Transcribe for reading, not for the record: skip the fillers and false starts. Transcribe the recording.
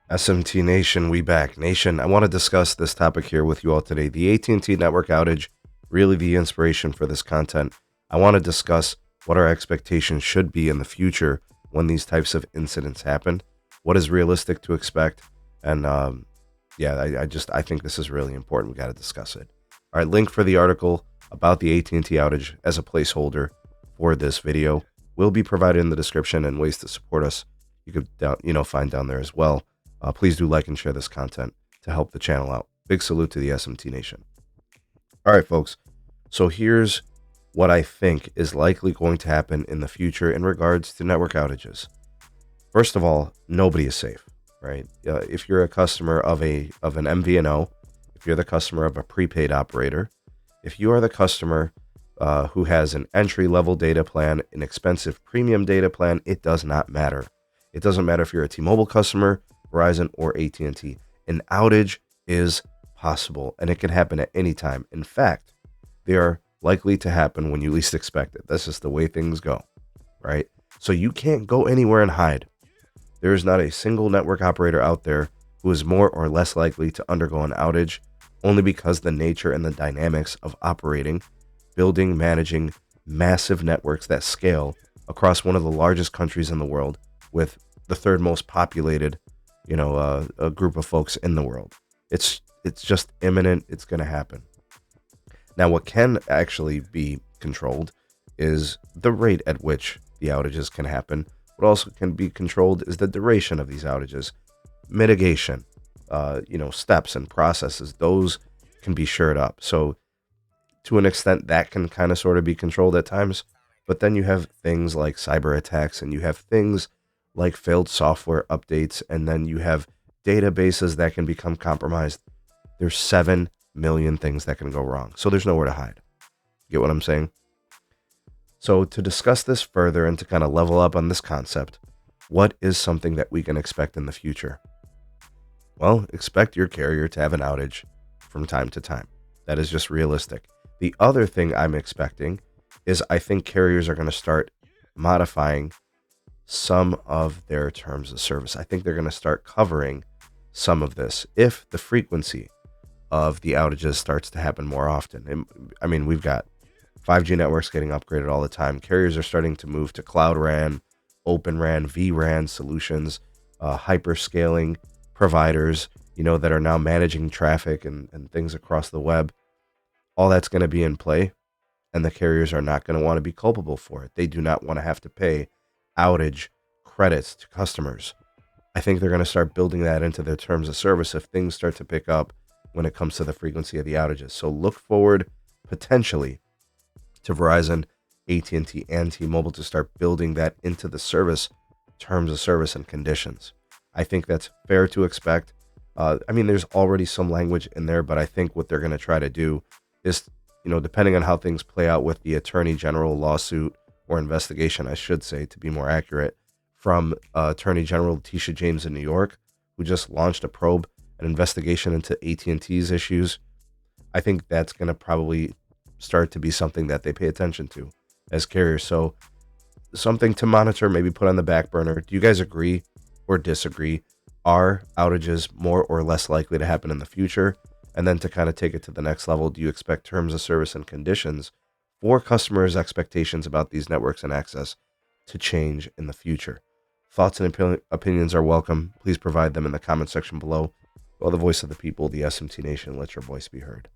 SMT Nation, we back. Nation, I want to discuss this topic here with you all today. The AT&T network outage, really the inspiration for this content. I want to discuss what our expectations should be in the future when these types of incidents happen. What is realistic to expect? And I think this is really important. We got to discuss it. All right, link for the article about the AT&T outage as a placeholder for this video will be provided in the description, and ways to support us you could find down there as well. Please do like and share this content to help the channel out. Big salute to the SMT Nation. All right, folks. So here's what I think is likely going to happen in the future in regards to network outages. First of all, nobody is safe, right? If you're a customer of an MVNO, if you're the customer of a prepaid operator, if you are the customer who has an entry-level data plan, an expensive premium data plan, it does not matter. It doesn't matter if you're a T-Mobile customer, Verizon, or AT&T. An outage is possible, and it can happen at any time. In fact, they are likely to happen when you least expect it. That's just the way things go, right? So you can't go anywhere and hide. There is not a single network operator out there who is more or less likely to undergo an outage, only because the nature and the dynamics of operating, building, managing massive networks that scale across one of the largest countries in the world with the third most populated a group of folks in the world. It's just imminent. It's going to happen. Now, what can actually be controlled is the rate at which the outages can happen. What also can be controlled is the duration of these outages. Mitigation, steps and processes, those can be shored up. So to an extent, that can kind of sort of be controlled at times. But then you have things like cyber attacks, and you have things like failed software updates, and then you have databases that can become compromised. There's 7 million things that can go wrong. So there's nowhere to hide. Get what I'm saying? So to discuss this further and to kind of level up on this concept, what is something that we can expect in the future? Well, expect your carrier to have an outage from time to time. That is just realistic. The other thing I'm expecting is I think carriers are going to start modifying some of their terms of service. I think they're going to start covering some of this if the frequency of the outages starts to happen more often. I mean, we've got 5G networks getting upgraded all the time. Carriers are starting to move to Cloud RAN, Open RAN, vRAN solutions, hyperscaling providers, that are now managing traffic and things across the web. All that's going to be in play, and the carriers are not going to want to be culpable for it. They do not want to have to pay outage credits to customers. I think they're going to start building that into their terms of service if things start to pick up when it comes to the frequency of the outages. So look forward potentially to Verizon, AT&T, and T-Mobile to start building that into the service terms of service and conditions. I think that's fair to expect. There's already some language in there, but I think what they're going to try to do is, depending on how things play out with the Attorney General lawsuit, or investigation, I should say, to be more accurate, from Attorney General Letitia James in New York, who just launched a probe, an investigation into AT&T's issues. I think that's going to probably start to be something that they pay attention to as carriers. So something to monitor, maybe put on the back burner. Do you guys agree or disagree? Are outages more or less likely to happen in the future? And then to kind of take it to the next level, do you expect terms of service and conditions for customers' expectations about these networks and access to change in the future? Thoughts and opinions are welcome. Please provide them in the comment section below. Well, the voice of the people, the SMT Nation, let your voice be heard.